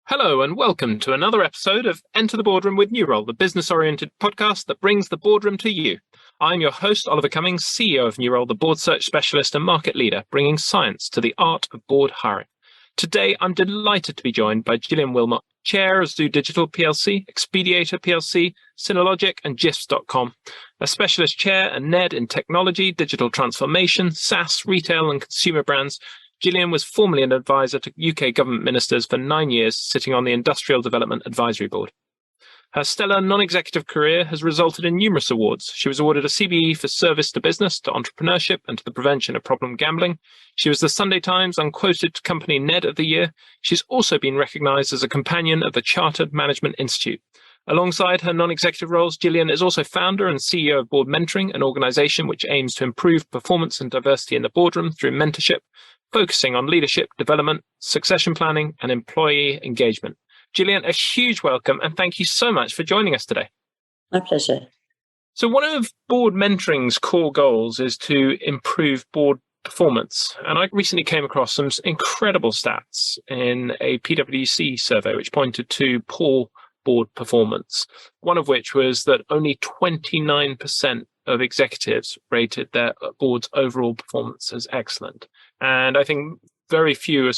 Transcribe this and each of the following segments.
Hello and welcome to another episode of Enter the Boardroom with Nurole, the business-oriented podcast that brings the boardroom to you. I'm your host, Oliver Cummings, CEO of Nurole, the board search specialist and market leader, bringing science to the art of board hiring. Today, I'm delighted to be joined by Gillian Wilmot, Chair of Zoo Digital PLC, Xpediator PLC, Synalogik and GIFs.com, a specialist Chair and NED in technology, digital transformation, SAAS, retail and consumer brands. Gillian was formerly an advisor to UK government ministers for 9 years, sitting on the Industrial Development Advisory Board. Her stellar non-executive career has resulted in numerous awards. She was awarded a CBE for service to business, to entrepreneurship, and to the prevention of problem gambling. She was the Sunday Times Unquoted Company NED of the Year. She's also been recognised as a companion of the Chartered Management Institute. Alongside her non-executive roles, Gillian is also founder and CEO of Board Mentoring, an organisation which aims to improve performance and diversity in the boardroom through mentorship, focusing on leadership, development, succession planning, and employee engagement. Gillian, a huge welcome and thank you so much for joining us today. My pleasure. So one of Board Mentoring's core goals is to improve board performance. And I recently came across some incredible stats in a PwC survey which pointed to poor board performance, one of which was that only 29% of executives rated their board's overall performance as excellent. And I think very few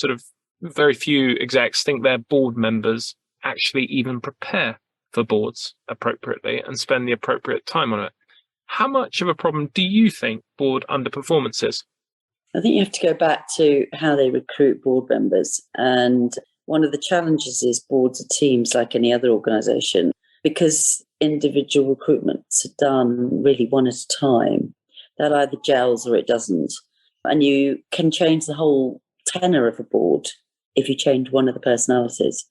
execs think their board members actually even prepare for boards appropriately and spend the appropriate time on it. How much of a problem do you think board underperformance is? I think you have to go back to how they recruit board members. And one of the challenges is boards are teams like any other organisation. Because individual recruitments are done really one at a time, that either gels or it doesn't. And you can change the whole tenor of a board if you change one of the personalities.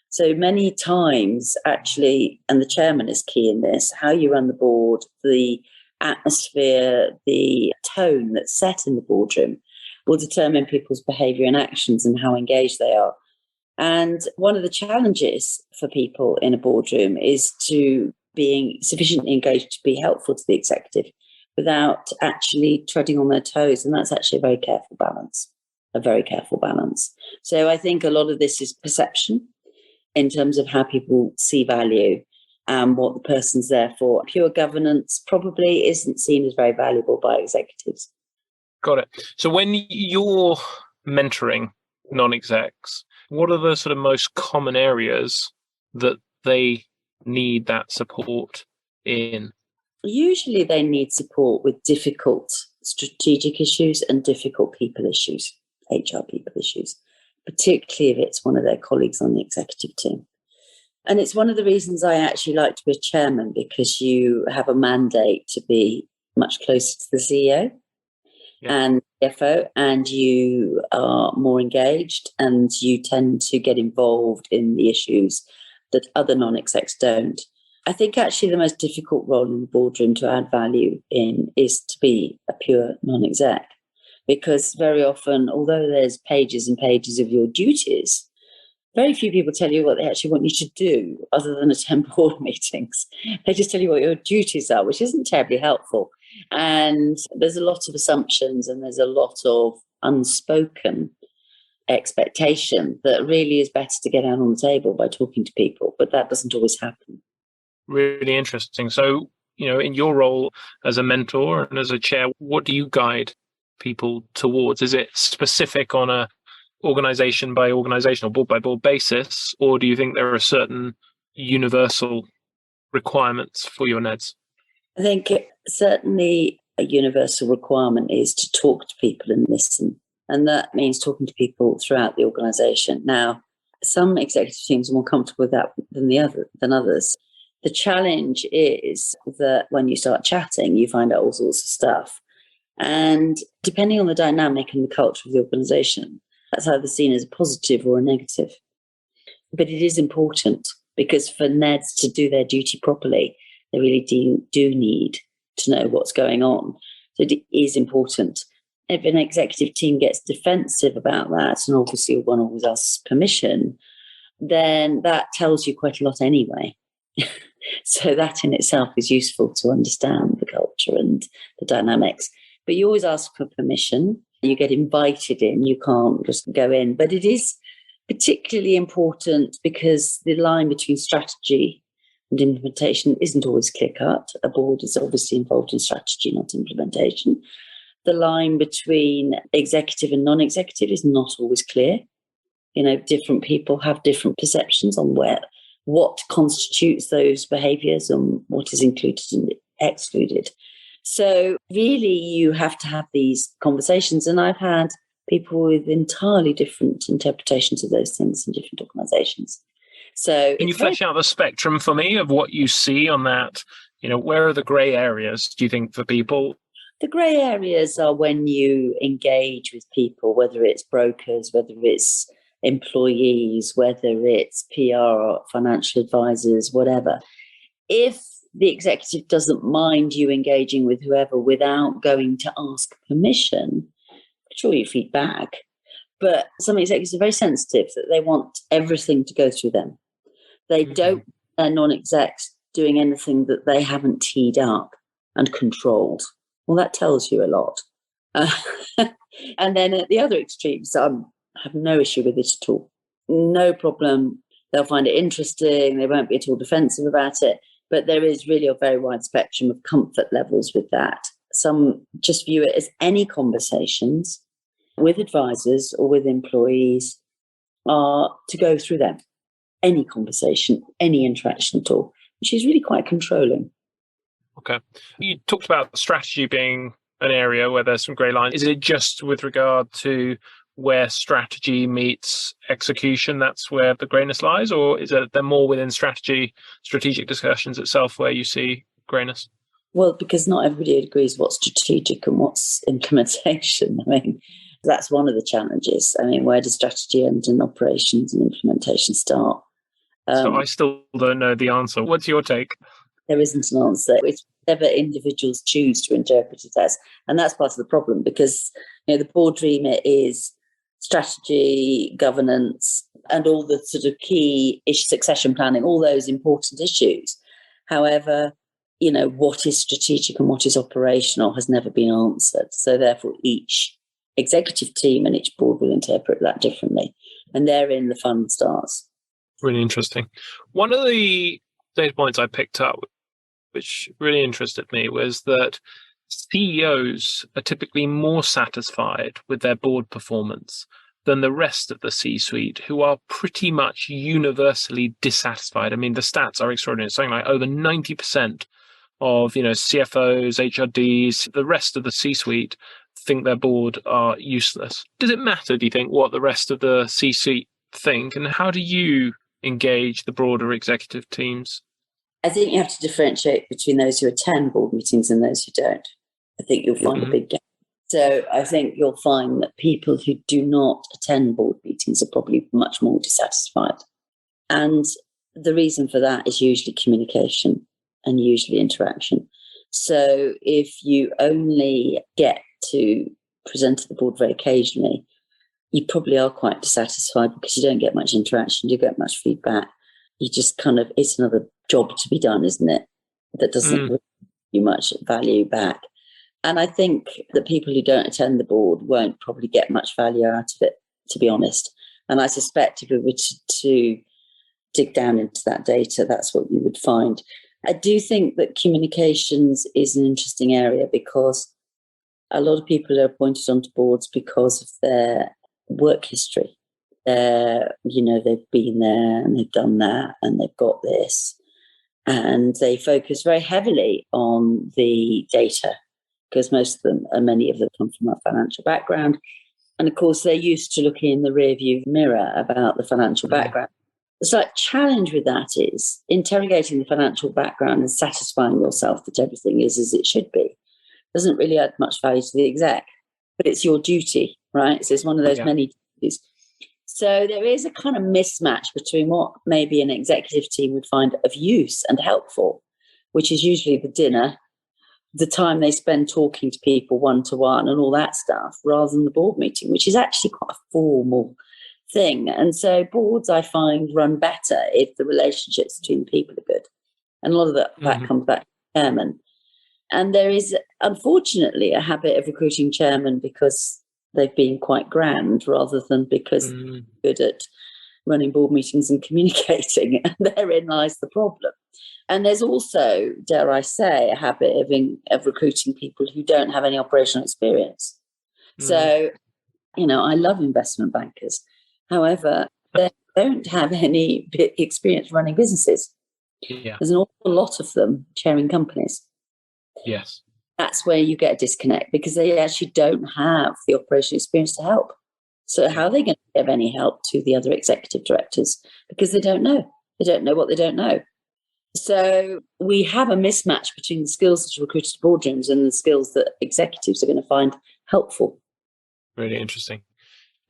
So many times, actually, and the chairman is key in this, how you run the board, the atmosphere, the tone that's set in the boardroom will determine people's behaviour and actions and how engaged they are. And one of the challenges for people in a boardroom is to being sufficiently engaged to be helpful to the executive without actually treading on their toes. And that's actually a very careful balance. So I think a lot of this is perception in terms of how people see value and what the person's there for. Pure governance probably isn't seen as very valuable by executives. Got it. So when you're mentoring non-execs, what are the sort of most common areas that they need that support in? Usually they need support with difficult strategic issues and difficult people issues, HR people issues, particularly if it's one of their colleagues on the executive team. And it's one of the reasons I actually like to be a chairman, because you have a mandate to be much closer to the CEO. Yeah. And CFO, and you are more engaged and you tend to get involved in the issues that other non-execs don't. I think actually the most difficult role in the boardroom to add value in is to be a pure non-exec, because very often, although there's pages and pages of your duties, very few people tell you what they actually want you to do other than attend board meetings. They just tell you what your duties are, which isn't terribly helpful. And there's a lot of assumptions and there's a lot of unspoken expectation that really is better to get out on the table by talking to people, but that doesn't always happen. Really interesting. So, in your role as a mentor and as a chair, what do you guide people towards? Is it specific on a organisation by organisation or board by board basis, or do you think there are certain universal requirements for your NEDs? I think certainly a universal requirement is to talk to people and listen. And that means talking to people throughout the organisation. Now, some executive teams are more comfortable with that than others. The challenge is that when you start chatting, you find out all sorts of stuff. And depending on the dynamic and the culture of the organisation, that's either seen as a positive or a negative. But it is important, because for NEDs to do their duty properly, they really do need to know what's going on. So it is important. If an executive team gets defensive about that, and obviously one always asks permission, then that tells you quite a lot anyway. So that in itself is useful to understand the culture and the dynamics. But you always ask for permission. You get invited in. You can't just go in. But it is particularly important because the line between strategy and implementation isn't always clear-cut. A board is obviously involved in strategy, not implementation. The line between executive and non-executive is not always clear. Different people have different perceptions on what constitutes those behaviours and what is included and excluded. So really you have to have these conversations, and I've had people with entirely different interpretations of those things in different organisations. So can you flesh out the spectrum for me of what you see on that? Where are the grey areas, do you think, for people? The grey areas are when you engage with people, whether it's brokers, whether it's employees, whether it's PR, financial advisors, whatever. If the executive doesn't mind you engaging with whoever without going to ask permission, sure, you feed back. But some executives are very sensitive that they want everything to go through them. They don't want their non-execs doing anything that they haven't teed up and controlled. Well, that tells you a lot. And then at the other extremes, I have no issue with it at all. No problem. They'll find it interesting. They won't be at all defensive about it. But there is really a very wide spectrum of comfort levels with that. Some just view it as any conversations with advisors or with employees are to go through them. Any conversation, any interaction at all, which is really quite controlling. Okay. You talked about strategy being an area where there's some grey lines. Is it just with regard to where strategy meets execution, that's where the greyness lies? Or is there more within strategic discussions itself where you see greyness? Well, because not everybody agrees what's strategic and what's implementation. I mean, that's one of the challenges. I mean, where does strategy end and operations and implementation start? So I still don't know the answer. What's your take? There isn't an answer. It's whatever individuals choose to interpret it as. And that's part of the problem because the board remit is strategy, governance, and all the sort of key succession planning, all those important issues. However, what is strategic and what is operational has never been answered. So therefore, each executive team and each board will interpret that differently. And therein the fun starts. Really interesting. One of the data points I picked up, which really interested me, was that CEOs are typically more satisfied with their board performance than the rest of the C-suite, who are pretty much universally dissatisfied. I mean, the stats are extraordinary. It's something like over 90% of CFOs, HRDs, the rest of the C-suite think their board are useless. Does it matter, do you think, what the rest of the C-suite think, and how do you engage the broader executive teams? I think you have to differentiate between those who attend board meetings and those who don't. I think you'll find a big gap. So I think you'll find that people who do not attend board meetings are probably much more dissatisfied. And the reason for that is usually communication and usually interaction. So if you only get to present to the board very occasionally, you probably are quite dissatisfied because you don't get much interaction, you don't get much feedback. You just it's another job to be done, isn't it? That doesn't give you much value back. And I think that people who don't attend the board won't probably get much value out of it, to be honest. And I suspect if we were to dig down into that data, that's what you would find. I do think that communications is an interesting area because a lot of people are appointed onto boards because of their work history. They've been there and they've done that and they've got this. And they focus very heavily on the data because many of them come from a financial background. And of course, they're used to looking in the rearview mirror about the financial background. The slight challenge with that is interrogating the financial background and satisfying yourself that everything is as it should be. Doesn't really add much value to the exec, but it's your duty, right? So it's one of those many duties. So there is a kind of mismatch between what maybe an executive team would find of use and helpful, which is usually the dinner, the time they spend talking to people one-to-one and all that stuff, rather than the board meeting, which is actually quite a formal thing. And so boards, I find, run better if the relationships between the people are good. And a lot of that comes back to the chairman. And there is, unfortunately, a habit of recruiting chairmen because they've been quite grand rather than because they're good at running board meetings and communicating, and therein lies the problem. And there's also, dare I say, a habit of recruiting people who don't have any operational experience. So, I love investment bankers. However, they don't have any experience running businesses. Yeah. There's an awful lot of them chairing companies. Yes. That's where you get a disconnect, because they actually don't have the operational experience to help. So how are they going to give any help to the other executive directors? Because they don't know. They don't know what they don't know. So we have a mismatch between the skills that are recruited to boardrooms and the skills that executives are going to find helpful. Really interesting.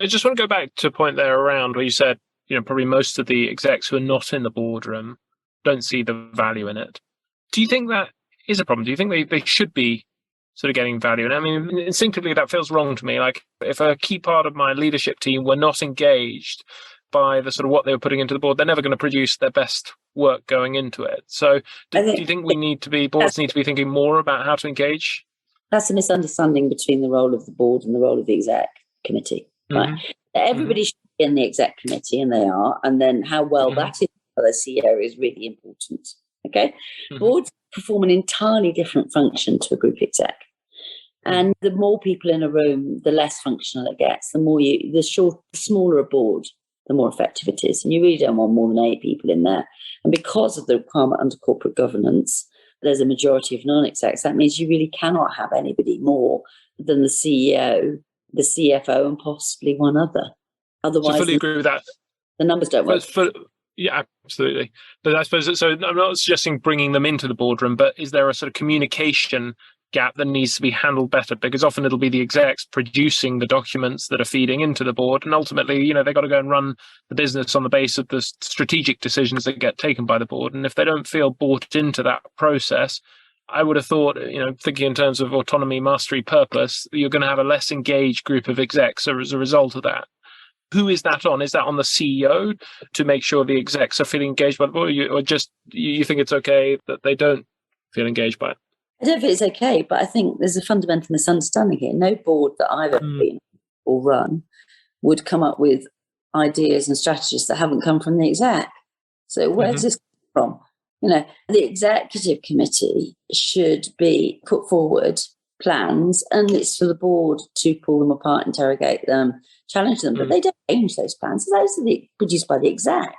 I just want to go back to a point there around where you said, probably most of the execs who are not in the boardroom don't see the value in it. Do you think that is a problem? Do you think they should be sort of getting value? And I mean, instinctively, that feels wrong to me. Like, if a key part of my leadership team were not engaged by the sort of what they were putting into the board, they're never going to produce their best work going into it. So do you think boards need to be thinking more about how to engage? That's a misunderstanding between the role of the board and the role of the exec committee. Right? Mm-hmm. Everybody should be in the exec committee, and they are. And then how well that is for the CEO is really important. Okay? Boards perform an entirely different function to a group exec. And the more people in a room, the less functional it gets. The smaller a board, the more effective it is. And you really don't want more than 8 people in there. And because of the requirement under corporate governance, there's a majority of non-execs. That means you really cannot have anybody more than the CEO, the CFO, and possibly one other. Otherwise, I fully agree with that. The numbers don't work. Yeah, absolutely. But I suppose, so I'm not suggesting bringing them into the boardroom, but is there a sort of communication gap that needs to be handled better? Because often it'll be the execs producing the documents that are feeding into the board, and ultimately, they've got to go and run the business on the basis of the strategic decisions that get taken by the board. And if they don't feel bought into that process, I would have thought, thinking in terms of autonomy, mastery, purpose, you're going to have a less engaged group of execs as a result of that. Who is that on? Is that on the CEO to make sure the execs are feeling engaged by the board, or just you think it's okay that they don't feel engaged by it? I don't think it's okay, but I think there's a fundamental misunderstanding here. No board that I've ever been or run would come up with ideas and strategies that haven't come from the exec. So where's this from? The executive committee should be put forward plans, and it's for the board to pull them apart, interrogate them, challenge them, but they don't change those plans. Those are produced by the exec.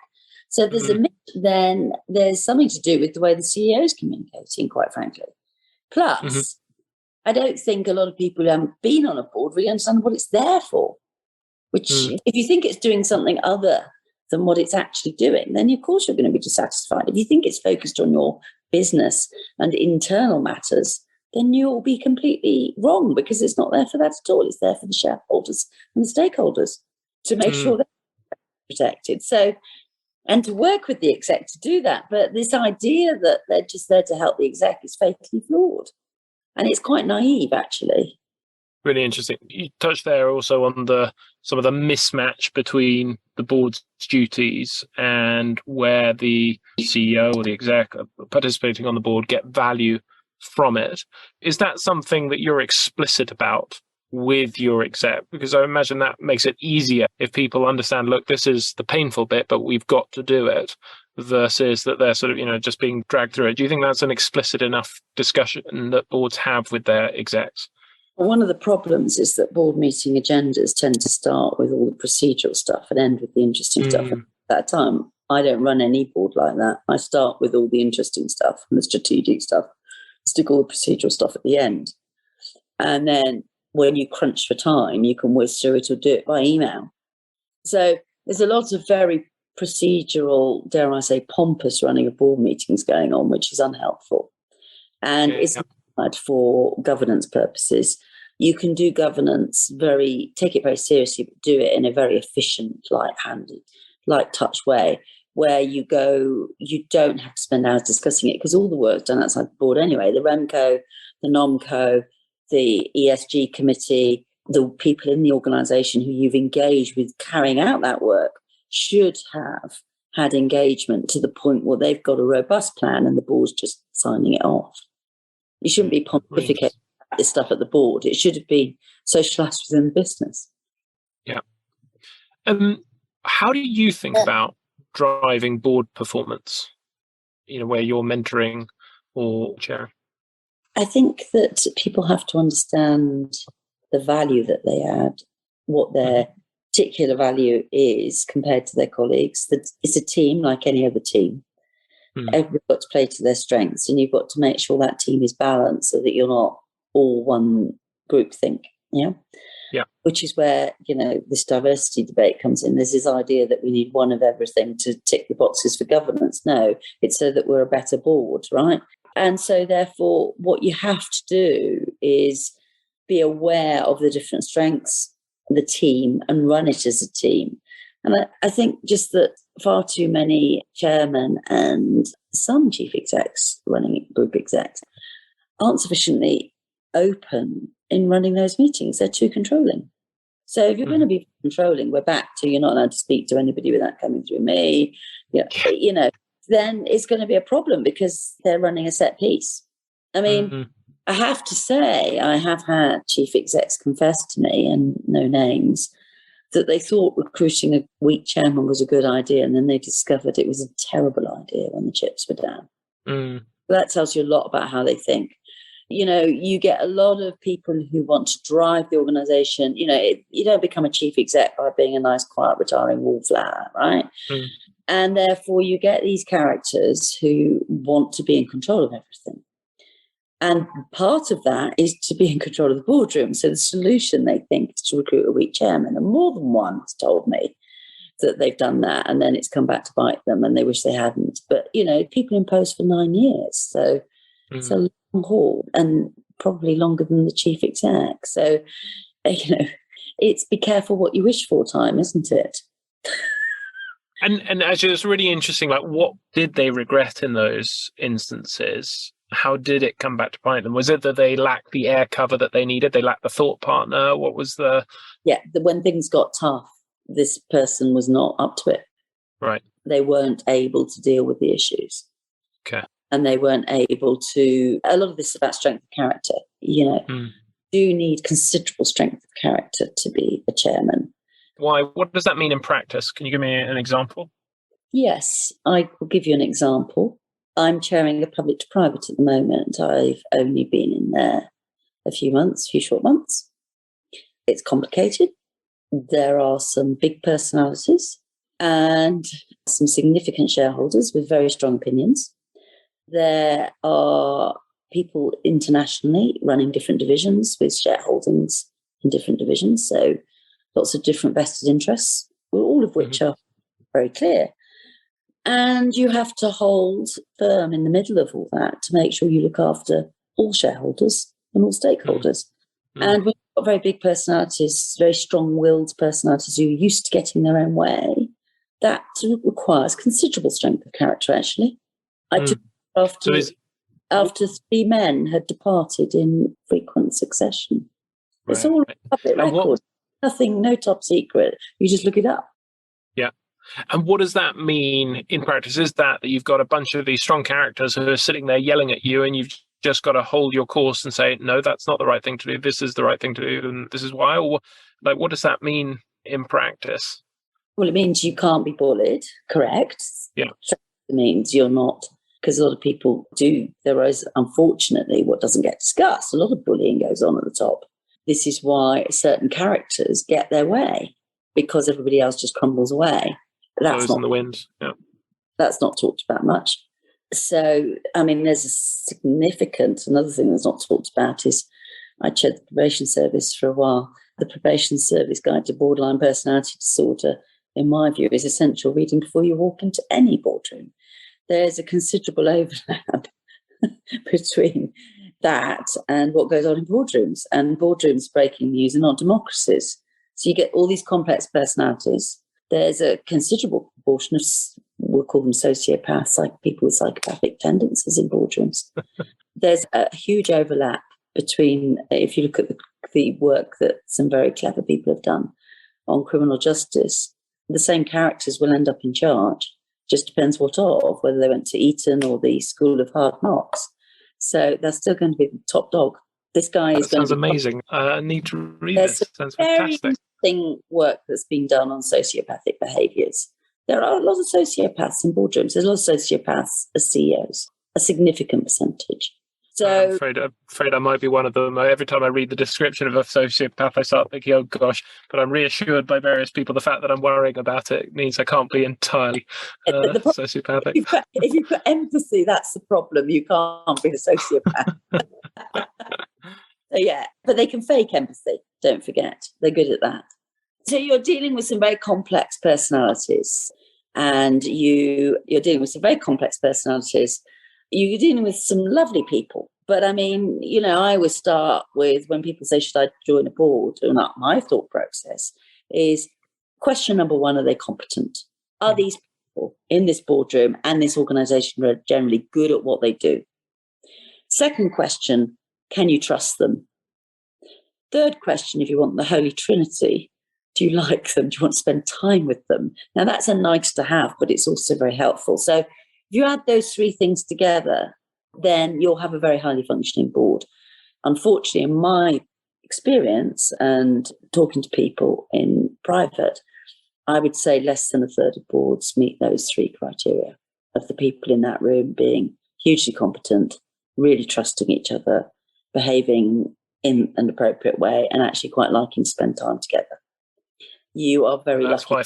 So there's something to do with the way the CEO is communicating, quite frankly. Plus, I don't think a lot of people who haven't been on a board really understand what it's there for, which if you think it's doing something other than what it's actually doing, then of course you're going to be dissatisfied. If you think it's focused on your business and internal matters, then you'll be completely wrong, because it's not there for that at all. It's there for the shareholders and the stakeholders to make sure they're protected. So, and to work with the exec to do that. But this idea that they're just there to help the exec is fatally flawed. And it's quite naive, actually. Really interesting. You touched there also on some of the mismatch between the board's duties and where the CEO or the exec participating on the board get value from it. Is that something that you're explicit about with your exec? Because I imagine that makes it easier if people understand, look, this is the painful bit, but we've got to do it, versus that they're sort of, just being dragged through it. Do you think that's an explicit enough discussion that boards have with their execs? One of the problems is that board meeting agendas tend to start with all the procedural stuff and end with the interesting stuff. At that time, I don't run any board like that. I start with all the interesting stuff and the strategic stuff, stick all the procedural stuff at the end. And then when you crunch for time, you can whiz through it or do it by email. So there's a lot of very procedural, dare I say, pompous running of board meetings going on, which is unhelpful. And it's not for governance purposes. You can do governance take it very seriously, but do it in a very efficient, light-handed, light-touch way, where you don't have to spend hours discussing it, because all the work's done outside the board anyway. The REMCO, the NOMCO, the ESG committee, the people in the organisation who you've engaged with carrying out that work should have had engagement to the point where they've got a robust plan and the board's just signing it off. You shouldn't be pontificating this stuff at the board. It should have been socialised within the business. Yeah. How do you think about driving board performance, where you're mentoring or chairing? I think that people have to understand the value that they add, what their particular value is compared to their colleagues. That it's a team like any other team. Everybody's got to play to their strengths, and you've got to make sure that team is balanced so that you're not all one group think. Yeah. Which is where, this diversity debate comes in. There's this idea that we need one of everything to tick the boxes for governance. No, it's so that we're a better board, right? And so therefore, what you have to do is be aware of the different strengths of the team and run it as a team. And I think just that far too many chairmen and some chief execs running group execs aren't sufficiently open in running those meetings. They're too controlling. So if you're going to be controlling, we're back to you're not allowed to speak to anybody without coming through me. Then it's going to be a problem because they're running a set piece. I mean, I have to say, I have had chief execs confess to me, and no names, that they thought recruiting a weak chairman was a good idea, and then they discovered it was a terrible idea when the chips were down. That tells you a lot about how they think. You get a lot of people who want to drive the organisation. You don't become a chief exec by being a nice, quiet, retiring wallflower, right? And therefore, you get these characters who want to be in control of everything. And part of that is to be in control of the boardroom. So the solution, they think, is to recruit a weak chairman. And more than one has told me that they've done that, and then it's come back to bite them, and they wish they hadn't. But, people in post for 9 years. So it's a long haul, and probably longer than the chief exec. So, it's be careful what you wish for time, isn't it? And actually, it's really interesting. Like, what did they regret in those instances? How did it come back to bite them? Was it that they lacked the air cover that they needed? They lacked the thought partner? What was the... Yeah, when things got tough, this person was not up to it. Right. They weren't able to deal with the issues. Okay. And they weren't able to... A lot of this is about strength of character. Do need considerable strength of character to be a chairman. Why? What does that mean in practice? Can you give me an example? Yes, I will give you an example. I'm chairing a public to private at the moment. I've only been in there a few short months. It's complicated. There are some big personalities and some significant shareholders with very strong opinions. There are people internationally running different divisions with shareholdings in different divisions. So lots of different vested interests, all of which are very clear. And you have to hold firm in the middle of all that to make sure you look after all shareholders and all stakeholders. And we've got very big personalities, very strong-willed personalities who are used to getting their own way. That requires considerable strength of character, actually. I took after 3 men had departed in frequent succession. Right. It's all public record. Nothing, no top secret. You just look it up. Yeah. And what does that mean in practice? Is that you've got a bunch of these strong characters who are sitting there yelling at you, and you've just got to hold your course and say, no, that's not the right thing to do. This is the right thing to do, and this is why? Or what does that mean in practice? Well, it means you can't be bullied, correct? Yeah. It means you're not, because a lot of people do. There is, unfortunately, what doesn't get discussed, a lot of bullying goes on at the top. This is why certain characters get their way, because everybody else just crumbles away. Blows in the wind. Yeah. That's not talked about much. So, I mean, there's another thing that's not talked about is I chaired the probation service for a while. The probation service guide to borderline personality disorder, in my view, is essential reading before you walk into any boardroom. There's a considerable overlap between that and what goes on in boardrooms. And boardrooms, breaking news, are not democracies. So you get all these complex personalities. There's a considerable proportion of, we'll call them sociopaths, like people with psychopathic tendencies in boardrooms. There's a huge overlap between, if you look at the work that some very clever people have done on criminal justice, the same characters will end up in charge. Just depends what of, whether they went to Eton or the School of Hard Knocks. So they're still going to be the top dog This guy is going to be amazing. I need to read this. Sounds fantastic. Very interesting work that's been done on sociopathic behaviours. There are a lot of sociopaths in boardrooms. There's a lot of sociopaths as CEOs, a significant percentage. So I'm afraid I might be one of them. Every time I read the description of a sociopath, I start thinking, oh gosh, but I'm reassured by various people. The fact that I'm worrying about it means I can't be entirely sociopathic. If you've got empathy, that's the problem. You can't be a sociopath. So yeah, but they can fake empathy, don't forget. They're good at that. So you're dealing with some very complex personalities, and you're dealing with some very complex personalities. You're dealing with some lovely people. But I mean, I always start with, when people say, should I join a board? Or not, my thought process is, question number one, are they competent? Are these people in this boardroom and this organisation are generally good at what they do? Second question, can you trust them? Third question, if you want the Holy Trinity, do you like them? Do you want to spend time with them? Now, that's a nice to have, but it's also very helpful. So if you add those three things together, then you'll have a very highly functioning board. Unfortunately, in my experience and talking to people in private, I would say less than a third of boards meet those three criteria of the people in that room being hugely competent, really trusting each other, behaving in an appropriate way, and actually quite liking to spend time together. You are very lucky.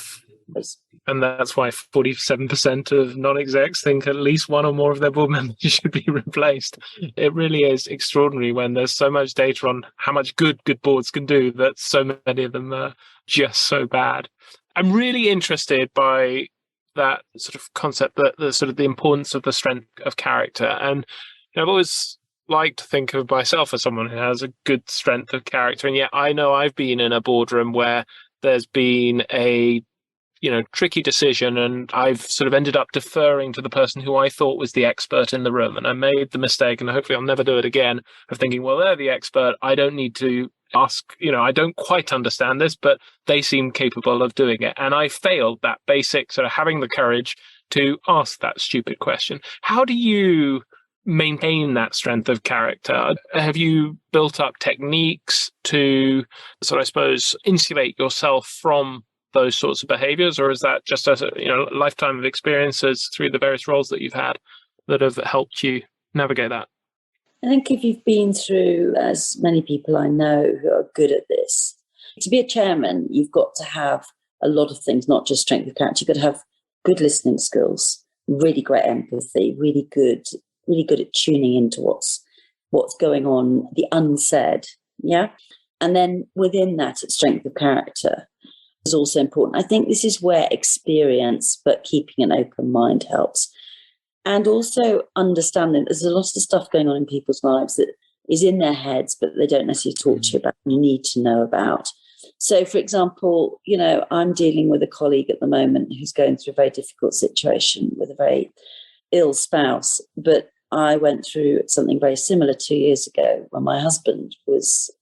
And that's why 47% of non-execs think at least one or more of their board members should be replaced. It really is extraordinary when there's so much data on how much good boards can do that so many of them are just so bad. I'm really interested by that sort of concept, that the sort of the importance of the strength of character. And I've always liked to think of myself as someone who has a good strength of character. And yet I know I've been in a boardroom where there's been a tricky decision, and I've sort of ended up deferring to the person who I thought was the expert in the room. And I made the mistake, and hopefully I'll never do it again, of thinking, well, they're the expert. I don't need to ask, I don't quite understand this, but they seem capable of doing it. And I failed that basic sort of having the courage to ask that stupid question. How do you maintain that strength of character? Have you built up techniques to sort of, I suppose, insulate yourself from those sorts of behaviors, or is that just a lifetime of experiences through the various roles that you've had that have helped you navigate that? I think if you've been through, as many people I know who are good at this, to be a chairman, you've got to have a lot of things, not just strength of character. You've got to have good listening skills, really great empathy, really good at tuning into what's going on, the unsaid, yeah? And then within that, strength of character is also important. I think this is where experience, but keeping an open mind helps. And also understanding there's a lot of stuff going on in people's lives that is in their heads, but they don't necessarily talk to you about, you need to know about. So, for example, I'm dealing with a colleague at the moment who's going through a very difficult situation with a very ill spouse. But I went through something very similar 2 years ago when my husband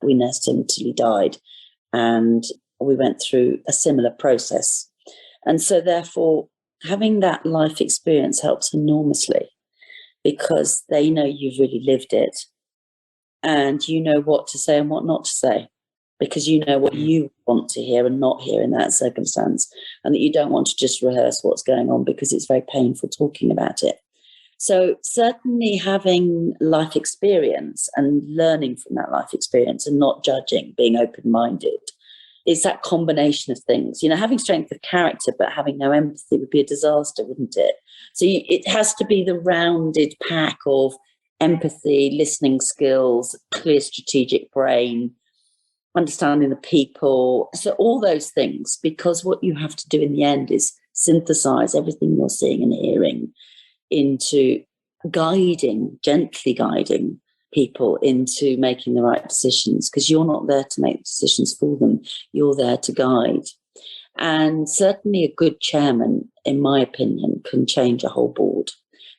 we nursed him till he died. And we went through a similar process. And so therefore, having that life experience helps enormously, because they know you've really lived it and you know what to say and what not to say, because you know what you want to hear and not hear in that circumstance, and that you don't want to just rehearse what's going on because it's very painful talking about it. So certainly having life experience and learning from that life experience and not judging, being open-minded, it's that combination of things. Having strength of character but having no empathy would be a disaster, wouldn't it? So it has to be the rounded pack of empathy, listening skills, clear strategic brain, understanding the people. So all those things, because what you have to do in the end is synthesize everything you're seeing and hearing into gently guiding people into making the right decisions, because you're not there to make decisions for them. You're there to guide. And certainly a good chairman, in my opinion, can change a whole board.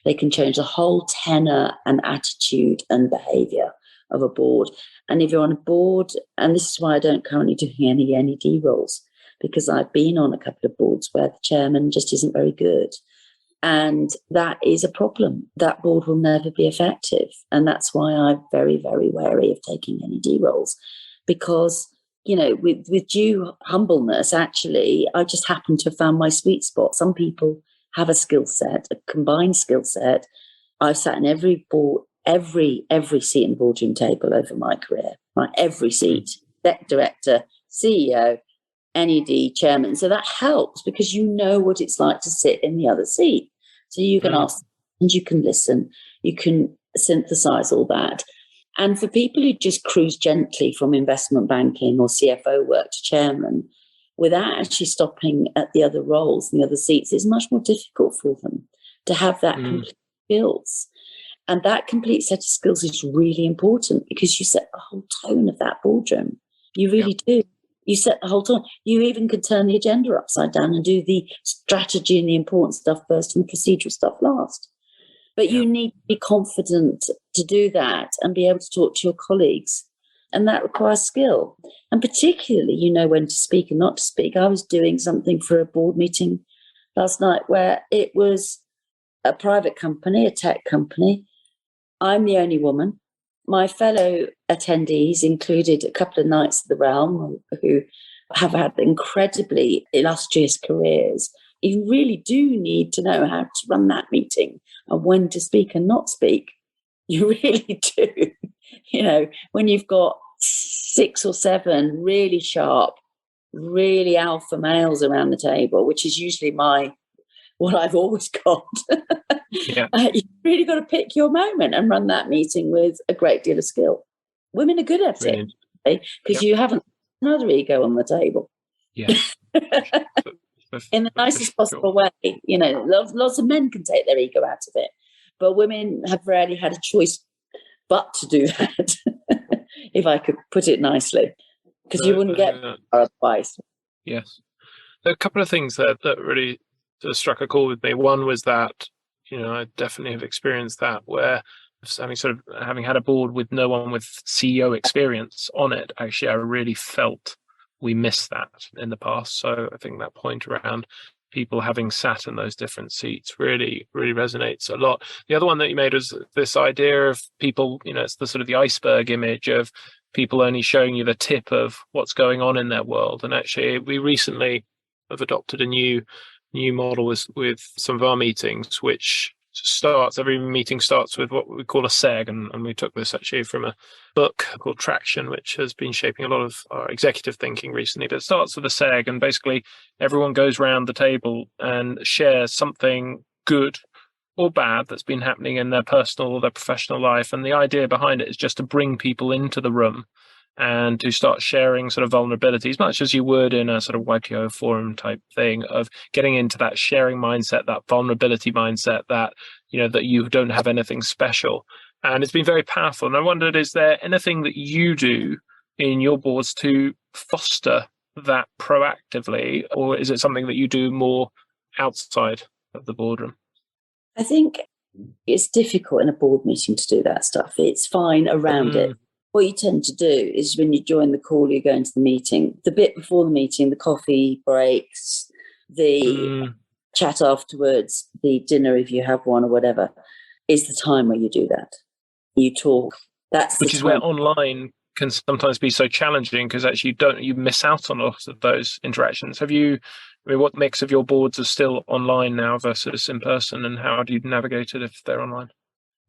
They can change the whole tenor and attitude and behaviour of a board. And if you're on a board, and this is why I don't currently do any NED roles, because I've been on a couple of boards where the chairman just isn't very good. And that is a problem. That board will never be effective. And that's why I'm very, very wary of taking NED roles, because, with due humbleness, actually, I just happen to have found my sweet spot. Some people have a skill set, a combined skill set. I've sat in every board, every seat in the boardroom table over my career, right? Every seat, director, CEO, NED, chairman. So that helps because you know what it's like to sit in the other seat. So you can ask and you can listen, you can synthesize all that. And for people who just cruise gently from investment banking or CFO work to chairman without actually stopping at the other roles and the other seats, it's much more difficult for them to have that complete skills. And that complete set of skills is really important because you set the whole tone of that boardroom. You really do. You set the whole tone. You even could turn the agenda upside down and do the strategy and the important stuff first and the procedural stuff last. But you need to be confident to do that and be able to talk to your colleagues. And that requires skill. And particularly, when to speak and not to speak. I was doing something for a board meeting last night where it was a private company, a tech company. I'm the only woman. My fellow attendees included a couple of knights of the realm who have had incredibly illustrious careers. You really do need to know how to run that meeting and when to speak and not speak. You really do. When you've got 6 or 7 really sharp, really alpha males around the table, which is usually what I've always got. You've really got to pick your moment and run that meeting with a great deal of skill. Women are good at it because you haven't another ego on the table. Yeah. In the nicest possible way. Lots of men can take their ego out of it, but women have rarely had a choice but to do that, if I could put it nicely, because you wouldn't get advice. Yes. There are a couple of things that really sort of struck a chord with me. One was that, I definitely have experienced that where having had a board with no one with CEO experience on it, actually, I really felt we missed that in the past. So I think that point around people having sat in those different seats really, really resonates a lot. The other one that you made was this idea of people, it's the sort of the iceberg image of people only showing you the tip of what's going on in their world. And actually, we recently have adopted a new model with some of our meetings, which every meeting starts with what we call a SEG, and we took this actually from a book called Traction, which has been shaping a lot of our executive thinking recently. But it starts with a SEG, and basically everyone goes around the table and shares something good or bad that's been happening in their personal or their professional life. And the idea behind it is just to bring people into the room and to start sharing sort of vulnerabilities, much as you would in a sort of YPO forum type thing, of getting into that sharing mindset, that vulnerability mindset, that, that you don't have anything special. And it's been very powerful. And I wondered, is there anything that you do in your boards to foster that proactively, or is it something that you do more outside of the boardroom? I think it's difficult in a board meeting to do that stuff. It's fine around it. What you tend to do is when you join the call, you go into the meeting, the bit before the meeting, the coffee breaks, the chat afterwards, the dinner if you have one or whatever, is the time where you do that. You talk. Which is where online can sometimes be so challenging because actually you miss out on lots of those interactions. What mix of your boards are still online now versus in person, and how do you navigate it if they're online?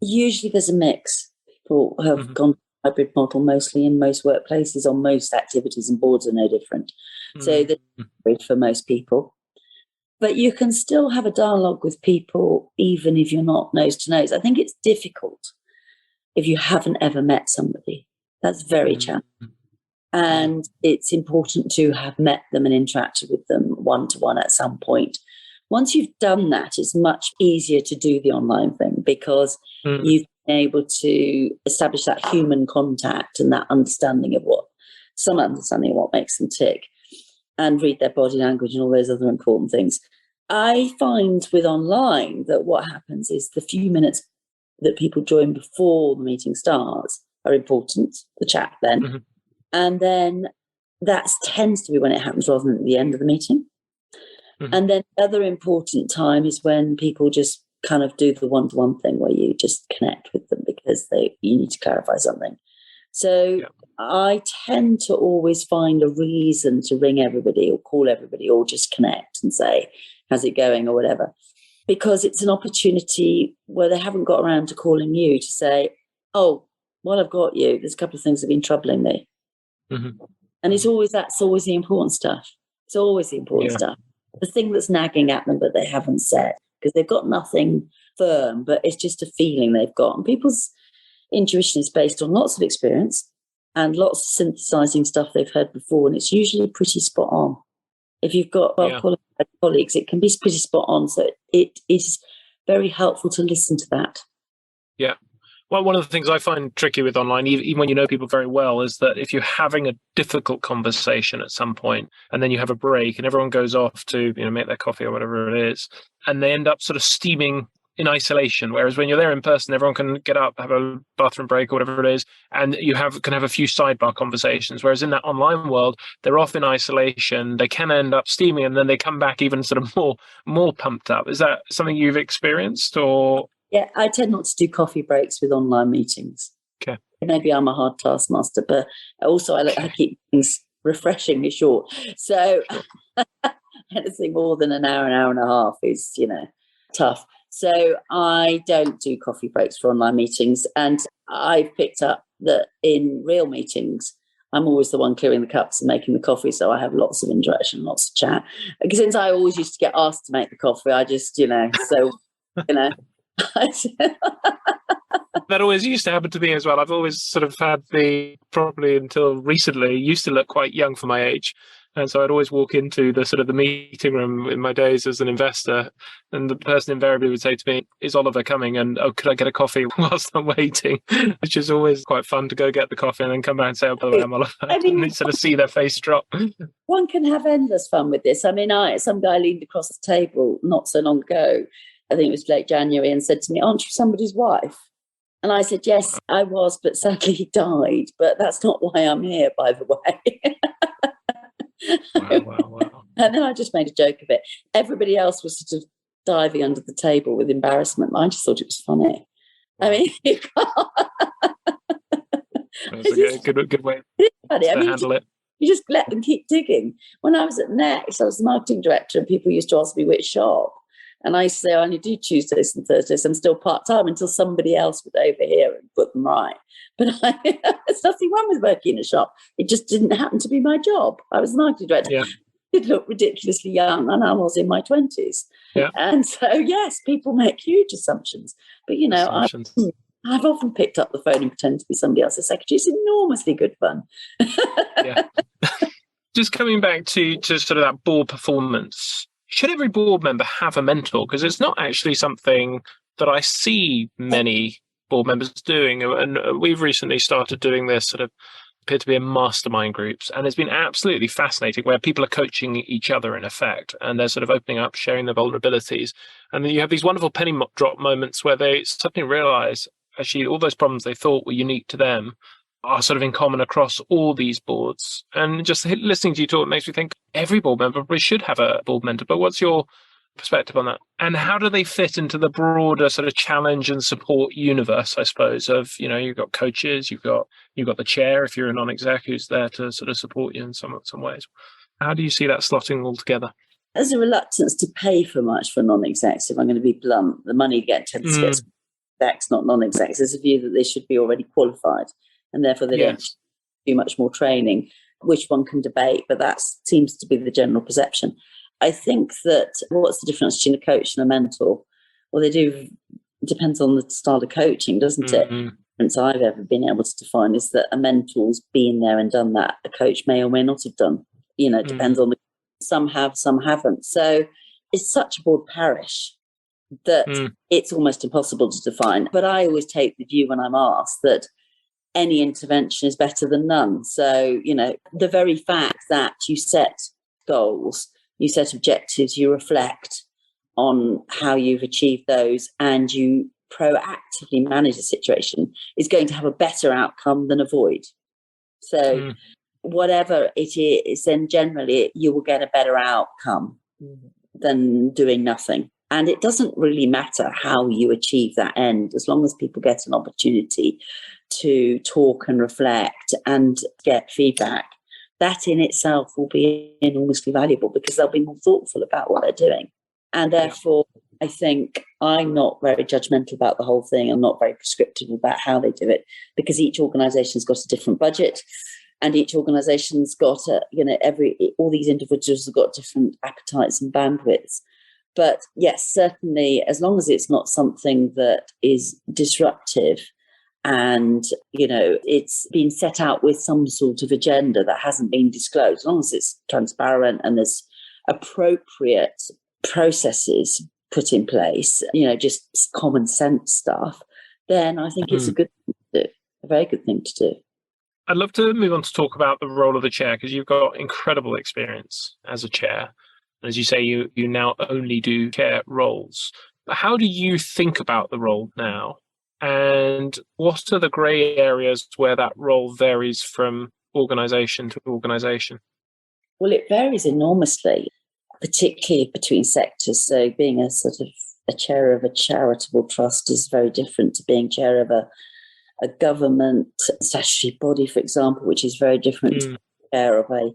Usually there's a mix. People have gone hybrid model mostly in most workplaces on most activities, and boards are no different. So that's hybrid for most people. But you can still have a dialogue with people even if you're not nose to nose. I think it's difficult if you haven't ever met somebody. That's very challenging. And it's important to have met them and interacted with them one-to-one at some point. Once you've done that, it's much easier to do the online thing because you've been able to establish that human contact and that understanding of what makes them tick and read their body language and all those other important things. I find with online that what happens is the few minutes that people join before the meeting starts are important, the chat then. And then that tends to be when it happens rather than at the end of the meeting. Mm-hmm. And then the other important time is when people just kind of do the one-to-one thing where you just connect with them because you need to clarify something. So I tend to always find a reason to ring everybody or call everybody or just connect and say, how's it going or whatever, because it's an opportunity where they haven't got around to calling you to say, oh, well, I've got you. There's a couple of things that have been troubling me. Mm-hmm. And that's always the important stuff. It's always the important stuff. The thing that's nagging at them, but they haven't said, because they've got nothing firm, but it's just a feeling they've got. And people's intuition is based on lots of experience and lots of synthesizing stuff they've heard before. And it's usually pretty spot on. If you've got well-qualified colleagues, it can be pretty spot on. So it is very helpful to listen to that. Yeah. Well, one of the things I find tricky with online, even when you know people very well, is that if you're having a difficult conversation at some point and then you have a break and everyone goes off to, make their coffee or whatever it is, and they end up sort of steaming in isolation. Whereas when you're there in person, everyone can get up, have a bathroom break or whatever it is, and you can have a few sidebar conversations. Whereas in that online world, they're off in isolation. They can end up steaming and then they come back even sort of more pumped up. Is that something you've experienced or? Yeah, I tend not to do coffee breaks with online meetings. Okay. Maybe I'm a hard taskmaster, but also I keep things refreshingly short. So anything more than an hour and a half is, tough. So I don't do coffee breaks for online meetings. And I've picked up that in real meetings, I'm always the one clearing the cups and making the coffee. So I have lots of interaction, lots of chat. Because since I always used to get asked to make the coffee, I just, That always used to happen to me as well. I've always sort of had probably until recently, used to look quite young for my age. And so I'd always walk into the sort of the meeting room in my days as an investor. And the person invariably would say to me, is Oliver coming? And, oh, could I get a coffee whilst I'm waiting? Which is always quite fun to go get the coffee and then come back and say, oh, by the way, I'm Oliver. And they sort of see their face drop. One can have endless fun with this. I mean, some guy leaned across the table not so long ago, I think it was late January, and said to me, aren't you somebody's wife? And I said, yes, I was, but sadly he died. But that's not why I'm here, by the way. Wow. And then I just made a joke of it. Everybody else was sort of diving under the table with embarrassment. I just thought it was funny. I mean, that's a good way to handle it. You just let them keep digging. When I was at Next, I was the marketing director, and people used to ask me which shop. And I used to say, I only do Tuesdays and Thursdays. I'm still part-time until somebody else would overhear and put them right. But there's nothing wrong with working in a shop. It just didn't happen to be my job. I was the marketing director. Yeah. It looked ridiculously young, and I was in my 20s. Yeah. And so, yes, people make huge assumptions. But, I've often picked up the phone and pretended to be somebody else's secretary. It's enormously good fun. Yeah. Just coming back to sort of that board performance, should every board member have a mentor? Because it's not actually something that I see many board members doing. And we've recently started doing this sort of appear to be in mastermind groups. And it's been absolutely fascinating where people are coaching each other in effect. And they're sort of opening up, sharing their vulnerabilities. And then you have these wonderful penny drop moments where they suddenly realize actually all those problems they thought were unique to them are sort of in common across all these boards. And just listening to you talk makes me think every board member probably should have a board mentor. But what's your perspective on that? And how do they fit into the broader sort of challenge and support universe, I suppose, of, you've got coaches, you've got the chair, if you're a non-exec, who's there to sort of support you in some ways. How do you see that slotting all together? There's a reluctance to pay for much for non-execs, if I'm going to be blunt. The money tends to get execs, not non-execs. There's a view that they should be already qualified, and therefore they don't do much more training, which one can debate, but that seems to be the general perception. I think that what's the difference between a coach and a mentor? Well, it depends on the style of coaching, doesn't it? The difference I've ever been able to define is that a mentor's been there and done that. A coach may or may not have done. It depends on some have, some haven't. So it's such a broad parish that it's almost impossible to define. But I always take the view when I'm asked that any intervention is better than none. So, the very fact that you set goals, you set objectives, you reflect on how you've achieved those, and you proactively manage a situation is going to have a better outcome than avoid. So whatever it is, then generally you will get a better outcome than doing nothing. And it doesn't really matter how you achieve that end, as long as people get an opportunity to talk and reflect and get feedback. That in itself will be enormously valuable, because they'll be more thoughtful about what they're doing. And therefore, I think I'm not very judgmental about the whole thing. I'm not very prescriptive about how they do it, because each organisation's got a different budget, and each organisation's got all these individuals have got different appetites and bandwidths. But yes, certainly, as long as it's not something that is disruptive and, it's been set out with some sort of agenda that hasn't been disclosed, as long as it's transparent and there's appropriate processes put in place, just common sense stuff, then I think it's a good thing to do, a very good thing to do. I'd love to move on to talk about the role of the chair, because you've got incredible experience as a chair. As you say, you now only do chair roles. But how do you think about the role now? And what are the grey areas where that role varies from organisation to organisation? Well, it varies enormously, particularly between sectors. So being a sort of a chair of a charitable trust is very different to being chair of a government statutory body, for example, which is very different to chair of a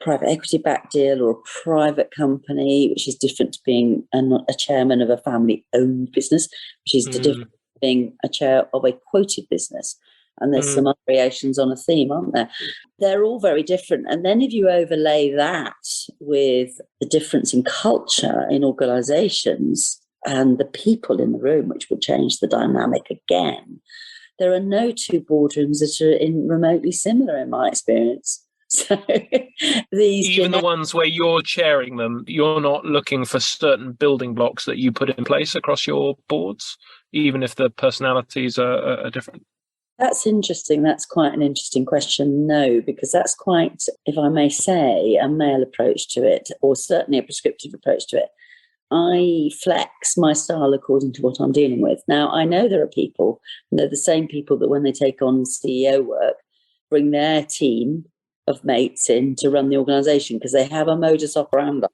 private equity-backed deal or a private company, which is different to being a chairman of a family-owned business, which is the difference to being a chair of a quoted business. And there's some other variations on a theme, aren't there? They're all very different. And then if you overlay that with the difference in culture in organisations and the people in the room, which will change the dynamic again, there are no two boardrooms that are remotely similar in my experience. So even the ones where you're chairing them, you're not looking for certain building blocks that you put in place across your boards, even if the personalities are different? That's interesting. That's quite an interesting question. No, because that's quite, if I may say, a male approach to it, or certainly a prescriptive approach to it. I flex my style according to what I'm dealing with. Now, I know there are people, and they're the same people that when they take on CEO work, bring their team of mates in to run the organisation, because they have a modus operandi.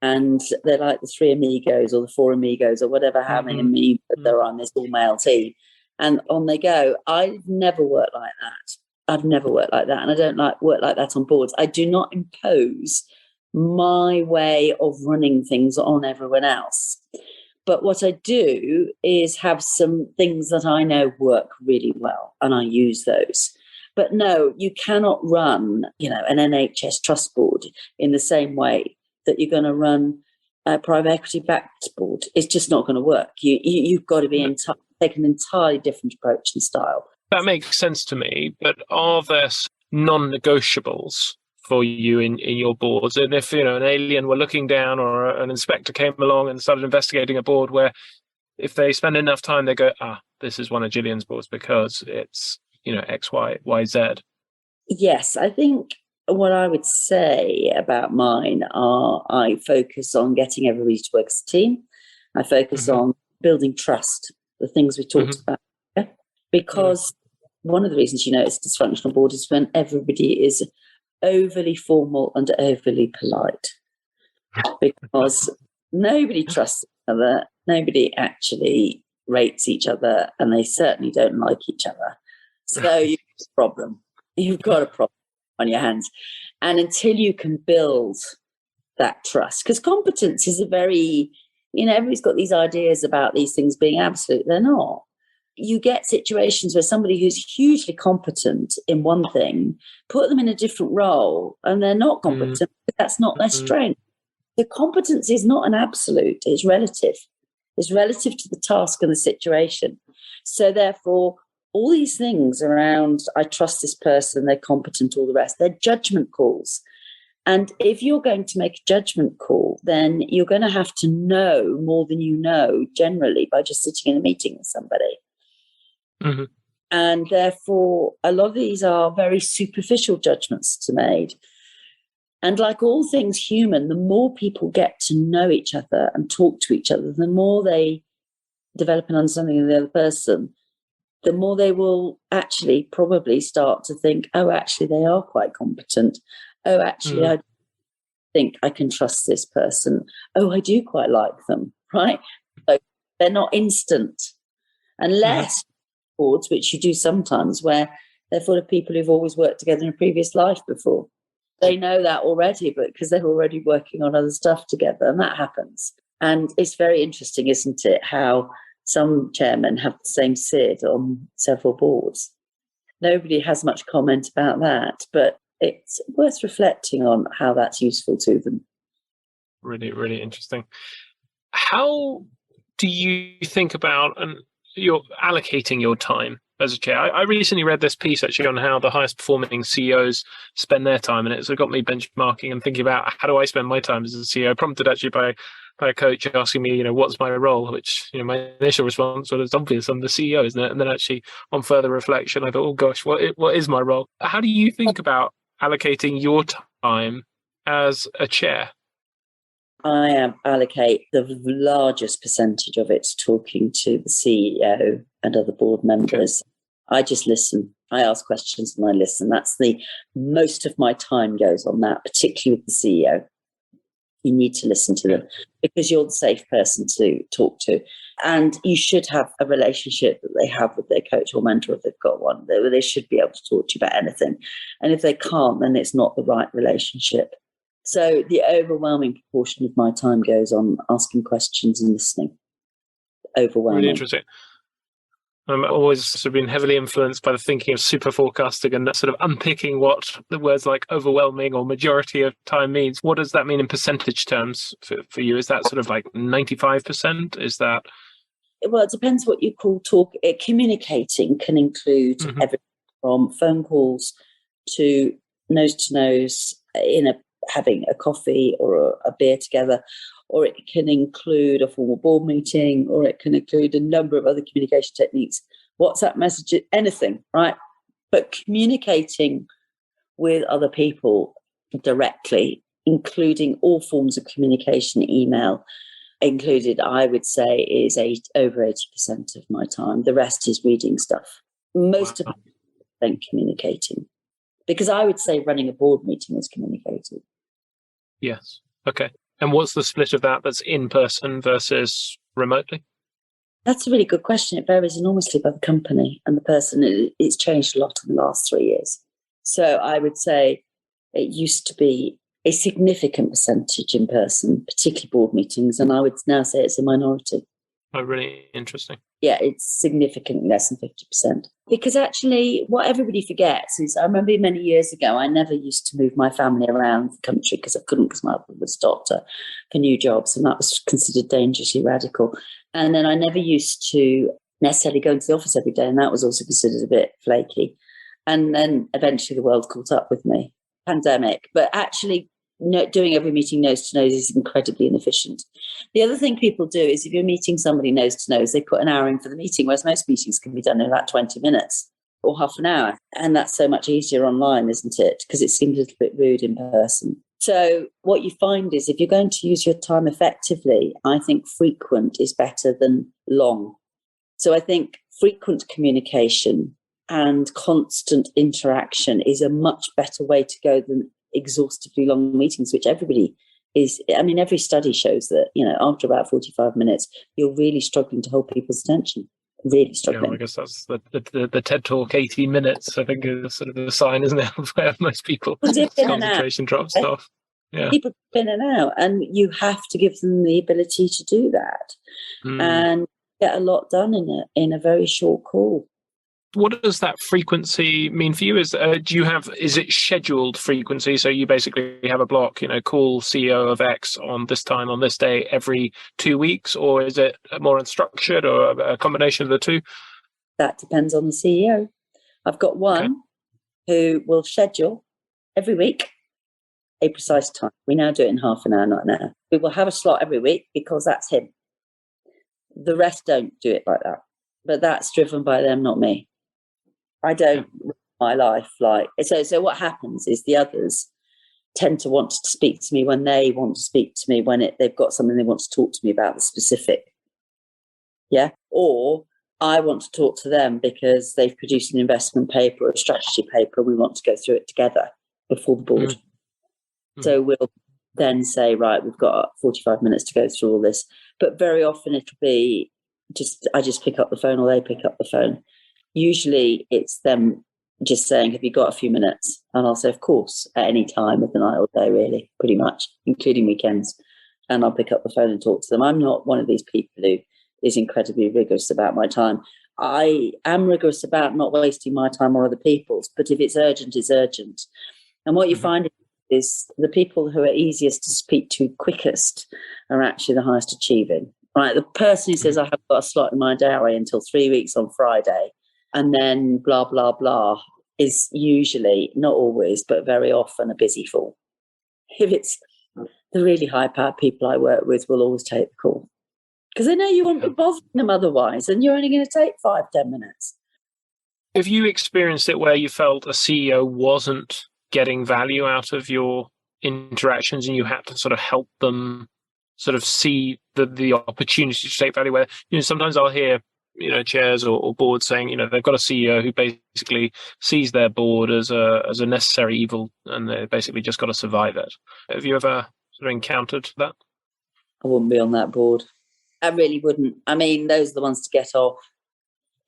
And they're like the three amigos or the four amigos or whatever, how many amigos there are on this all-male team. And on they go. I've never worked like that. And I don't work like that on boards. I do not impose my way of running things on everyone else. But what I do is have some things that I know work really well, and I use those. But no, you cannot run, an NHS trust board in the same way that you're going to run a private equity-backed board. It's just not going to work. You've got to be take an entirely different approach and style. That makes sense to me, but are there non-negotiables for you in your boards? And if, an alien were looking down or an inspector came along and started investigating a board, where if they spend enough time, they go, this is one of Gillian's boards because it's, X, Y, Z. Yes, I think what I would say about mine are I focus on getting everybody to work as a team. I focus on building trust, the things we talked about. Yeah? Because one of the reasons it's a dysfunctional board is when everybody is overly formal and overly polite, because nobody trusts each other, nobody actually rates each other, and they certainly don't like each other. So you've got a problem on your hands. And until you can build that trust, because competence is a very, everybody's got these ideas about these things being absolute. They're not. You get situations where somebody who's hugely competent in one thing, put them in a different role and they're not competent. That's not their strength. The competence is not an absolute. It's relative. It's relative to the task and the situation. So therefore, all these things around, I trust this person, they're competent, all the rest, they're judgment calls. And if you're going to make a judgment call, then you're going to have to know more than you know generally by just sitting in a meeting with somebody. And therefore, a lot of these are very superficial judgments to be made. And like all things human, the more people get to know each other and talk to each other, the more they develop an understanding of the other person, the more they will actually probably start to think, actually, they are quite competent. Actually, think I can trust this person. Oh, I do quite like them, right? So they're not instant. Unless boards, which you do sometimes, where they're full of people who've always worked together in a previous life before. They know that already, but because they're already working on other stuff together, and that happens. And it's very interesting, isn't it, how some chairmen have the same SID on several boards. Nobody has much comment about that, but it's worth reflecting on how that's useful to them. Really, really interesting. How do you think about you're allocating your time as a chair? I recently read this piece actually on how the highest performing CEOs spend their time, and it's got me benchmarking and thinking about how do I spend my time as a CEO, prompted actually by a coach asking me, what's my role, which, my initial response was, it's obvious, I'm the CEO, isn't it? And then actually on further reflection, I thought, oh gosh, what is my role? How do you think about allocating your time as a chair? I allocate the largest percentage of it to talking to the CEO and other board members. Okay. I just listen. I ask questions and I listen. That's most of my time goes on that, particularly with the CEO. You need to listen to them because you're the safe person to talk to. And you should have a relationship that they have with their coach or mentor if they've got one. They should be able to talk to you about anything. And if they can't, then it's not the right relationship. So the overwhelming proportion of my time goes on asking questions and listening. Overwhelming. Really interesting. I'm always sort of been heavily influenced by the thinking of super forecasting and sort of unpicking what the words like overwhelming or majority of time means. What does that mean in percentage terms for you? Is that sort of like 95%? Is that? Well, it depends what you call talk. Communicating can include everything from phone calls to nose, having a coffee or a beer together, or it can include a formal board meeting, or it can include a number of other communication techniques, WhatsApp messages, anything, right? But communicating with other people directly, including all forms of communication, email included, I would say is over 80% of my time. The rest is reading stuff. Most of it is communicating. Because I would say running a board meeting is communicating. Yes. Okay. And what's the split of that that's in person versus remotely? That's a really good question. It varies enormously by the company and the person. It's changed a lot in the last 3 years. So I would say it used to be a significant percentage in person, particularly board meetings, and I would now say it's a minority. Oh, really interesting. Yeah, it's significantly less than 50%. Because actually, what everybody forgets is, I remember many years ago, I never used to move my family around the country because I couldn't, because my husband was a doctor for new jobs, and that was considered dangerously radical. And then I never used to necessarily go into the office every day, and that was also considered a bit flaky. And then eventually the world caught up with me, pandemic. But actually, doing every meeting nose to nose is incredibly inefficient. The other thing people do is if you're meeting somebody nose to nose, they put an hour in for the meeting, whereas most meetings can be done in about 20 minutes or half an hour. And that's so much easier online, isn't it? Because it seems a little bit rude in person. So what you find is if you're going to use your time effectively, I think frequent is better than long. So I think frequent communication and constant interaction is a much better way to go than exhaustively long meetings, which everybody is. I mean, every study shows that, after about 45 minutes, you're really struggling to hold people's attention. Really struggling. Yeah, I guess that's the TED Talk 18 minutes, I think, is sort of the sign, isn't it, of where most people concentration drops off. Yeah. People in and out, and you have to give them the ability to do that and get a lot done in a very short call. What does that frequency mean for you? Is it scheduled frequency? So you basically have a block, call CEO of X on this time, on this day, every 2 weeks, or is it more unstructured or a combination of the two? That depends on the CEO. I've got one who will schedule every week a precise time. We now do it in half an hour, not an hour. We will have a slot every week because that's him. The rest don't do it like that. But that's driven by them, not me. I don't live my life like so. What happens is the others tend to want to speak to me when they want to speak to me, when they've got something they want to talk to me about, the specific. Yeah. Or I want to talk to them because they've produced an investment paper or a strategy paper. We want to go through it together before the board. So we'll then say, right, we've got 45 minutes to go through all this. But very often it'll be I just pick up the phone or they pick up the phone. Usually it's them just saying, have you got a few minutes? And I'll say, of course, at any time of the night or day, really, pretty much, including weekends. And I'll pick up the phone and talk to them. I'm not one of these people who is incredibly rigorous about my time. I am rigorous about not wasting my time or other people's, but if it's urgent, it's urgent. And what you find is the people who are easiest to speak to quickest are actually the highest achieving. Right? The person who says, I have got a slot in my diary until 3 weeks on Friday, and then blah, blah, blah, is usually, not always, but very often a busy fool. If it's the really high-powered people I work with will always take the call. Because they know you won't be bothering them otherwise, and you're only going to take 5-10 minutes. Have you experienced it where you felt a CEO wasn't getting value out of your interactions and you had to sort of help them sort of see the opportunity to take value? Where, sometimes I'll hear, chairs or boards saying, they've got a CEO who basically sees their board as a necessary evil and they basically just got to survive it. Have you ever sort of encountered that? I wouldn't be on that board. I really wouldn't. I mean, those are the ones to get off.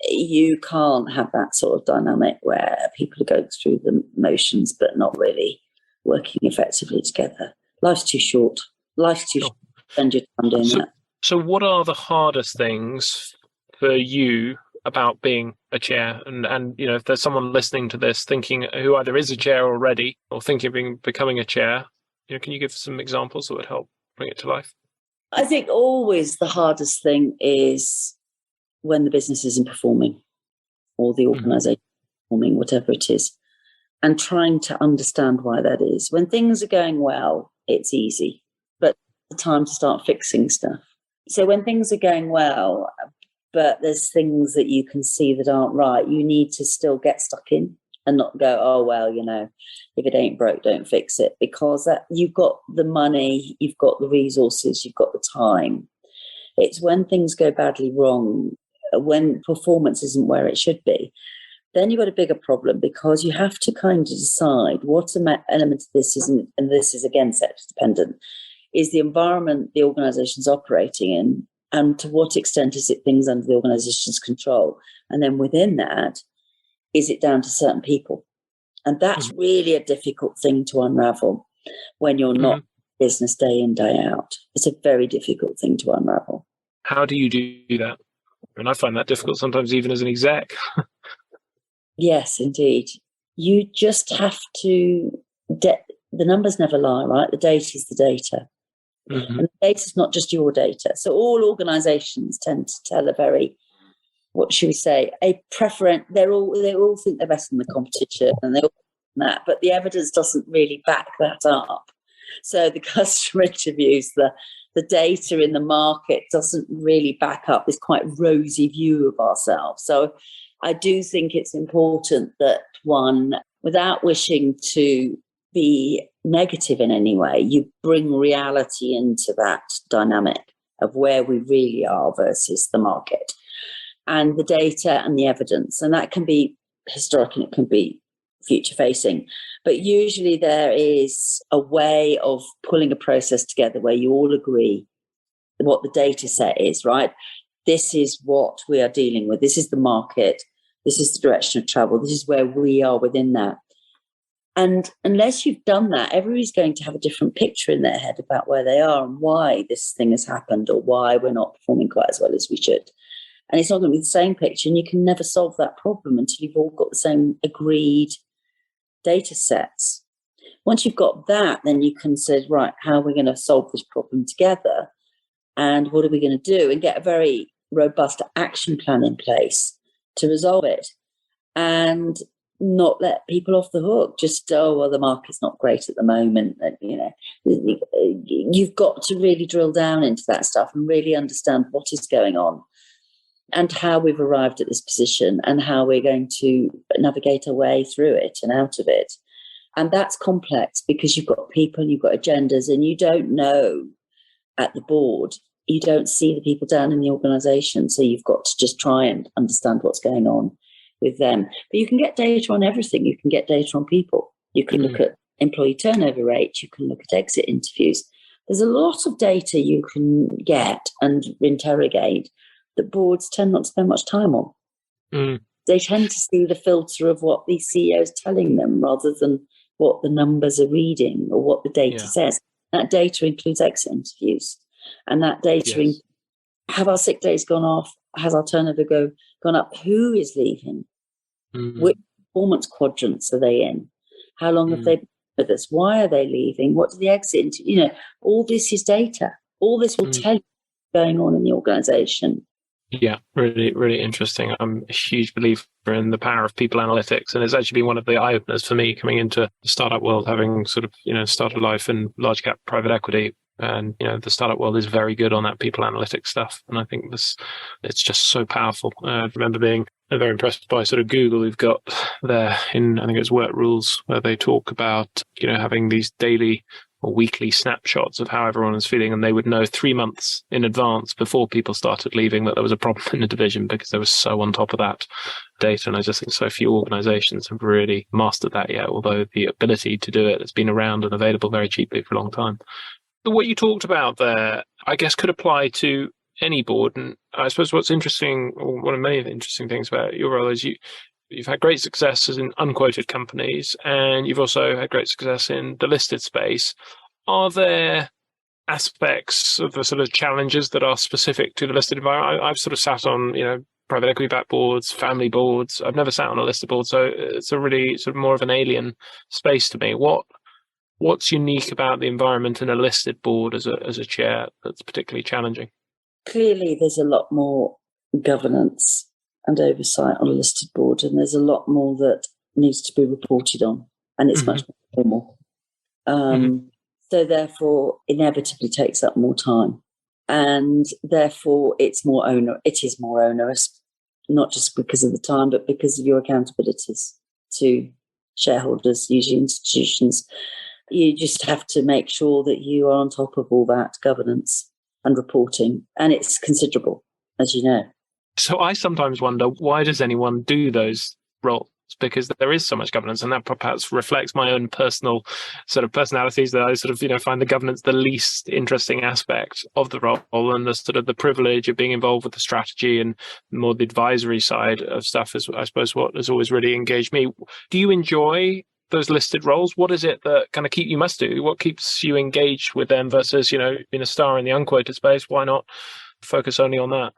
You can't have that sort of dynamic where people are going through the motions but not really working effectively together. Life's too short. Short. Spend your time doing that. So what are the hardest things for you about being a chair? And if there's someone listening to this thinking who either is a chair already or thinking of becoming a chair, can you give some examples that would help bring it to life? I think always the hardest thing is when the business isn't performing or the organisation performing, whatever it is, and trying to understand why that is. When things are going well, it's easy, but it's the time to start fixing stuff. So when things are going well, but there's things that you can see that aren't right, you need to still get stuck in and not go, oh, well, if it ain't broke, don't fix it. Because you've got the money, you've got the resources, you've got the time. It's when things go badly wrong, when performance isn't where it should be, then you've got a bigger problem because you have to kind of decide what element of this isn't, and this is again sector dependent, is the environment the organisation's operating in, and to what extent is it things under the organisation's control. And then within that, is it down to certain people? And that's really a difficult thing to unravel when you're not business day in, day out. It's a very difficult thing to unravel. How do you do that? And I find that difficult sometimes even as an exec. Yes, indeed. You just have to, the numbers never lie, right? The data is the data. And the data is not just your data. So all organisations tend to tell a very, what should we say, a preference. They all think they're better than the competition and they all that, but the evidence doesn't really back that up. So the customer interviews, the data in the market doesn't really back up this quite rosy view of ourselves. So I do think it's important that one, without wishing to be negative in any way, you bring reality into that dynamic of where we really are versus the market and the data and the evidence. And that can be historic and it can be future facing. But usually there is a way of pulling a process together where you all agree what the data set is, right? This is what we are dealing with. This is the market. This is the direction of travel. This is where we are within that. And unless you've done that, everybody's going to have a different picture in their head about where they are and why this thing has happened or why we're not performing quite as well as we should. And it's not going to be the same picture, and you can never solve that problem until you've all got the same agreed data sets. Once you've got that, then you can say, right, how are we going to solve this problem together? And what are we going to do? And get a very robust action plan in place to resolve it. And not let people off the hook. Just, oh, well, the market's not great at the moment. You've got to really drill down into that stuff and really understand what is going on and how we've arrived at this position and how we're going to navigate our way through it and out of it. And that's complex because you've got people, you've got agendas, and you don't know at the board. You don't see the people down in the organisation. So you've got to just try and understand what's going on with them. But you can get data on everything. You can get data on people. You can look at employee turnover rate, you can look at exit interviews. There's a lot of data you can get and interrogate that boards tend not to spend much time on. They tend to see the filter of what the CEO is telling them rather than what the numbers are reading or what the data says. That data includes exit interviews. And that data, have our sick days gone off? Has our turnover gone up? Who is leaving? Which performance quadrants are they in? How long have they been with us? Why are they leaving? What do the exit interview? All this is data. All this will tell you what's going on in the organisation. Yeah, really, really interesting. I'm a huge believer in the power of people analytics, and it's actually been one of the eye-openers for me coming into the startup world, having sort of, started life in large cap private equity. And, the startup world is very good on that people analytics stuff. And I think it's just so powerful. I remember being very impressed by sort of Google, who've got there in, I think it's Work Rules, where they talk about, having these daily or weekly snapshots of how everyone is feeling, and they would know 3 months in advance before people started leaving that there was a problem in the division because they were so on top of that data. And I just think so few organizations have really mastered that yet, although the ability to do it has been around and available very cheaply for a long time. What you talked about there, I guess, could apply to any board. And I suppose what's interesting, or one of many of the interesting things about your role, is you've had great successes in unquoted companies, and you've also had great success in the listed space. Are there aspects of the sort of challenges that are specific to the listed environment? I've sort of sat on, private equity backed boards, family boards. I've never sat on a listed board, so it's a really sort of more of an alien space to me. What's unique about the environment in a listed board as a chair that's particularly challenging? Clearly, there's a lot more governance and oversight on a listed board, and there's a lot more that needs to be reported on, and it's much more formal. So therefore, inevitably takes up more time, and therefore it is more onerous, not just because of the time, but because of your accountabilities to shareholders, usually institutions. You just have to make sure that you are on top of all that governance and reporting, and it's considerable, as you know. So I sometimes wonder, why does anyone do those roles? Because there is so much governance, and that perhaps reflects my own personal sort of personalities, that I sort of, find the governance the least interesting aspect of the role, and the sort of the privilege of being involved with the strategy and more the advisory side of stuff is, I suppose, what has always really engaged me. Do you enjoy those listed roles? What is it that kind of what keeps you engaged with them versus, being a star in the unquoted space? Why not focus only on that?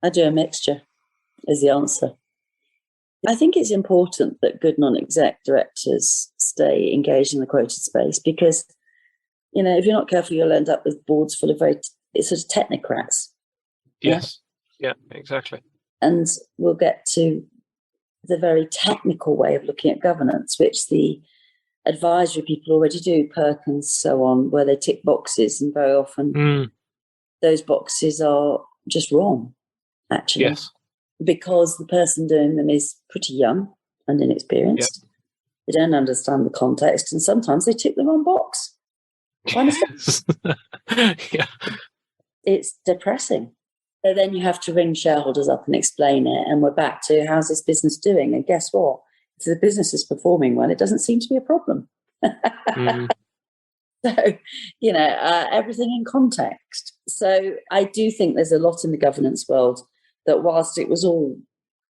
I do a mixture, is the answer. I think it's important that good non-exec directors stay engaged in the quoted space because, if you're not careful, you'll end up with boards full of very sort of technocrats. Yes. Yeah, exactly. And we'll get to the very technical way of looking at governance, which the advisory people already do, Perkins, so on, where they tick boxes, and very often those boxes are just wrong, actually. Yes. Because the person doing them is pretty young and inexperienced. Yep. They don't understand the context, and sometimes they tick the wrong box. Yes. Yeah. It's depressing. So then you have to ring shareholders up and explain it, and we're back to, how's this business doing? And guess what? If the business is performing well, it doesn't seem to be a problem. So, everything in context. So I do think there's a lot in the governance world that whilst it was all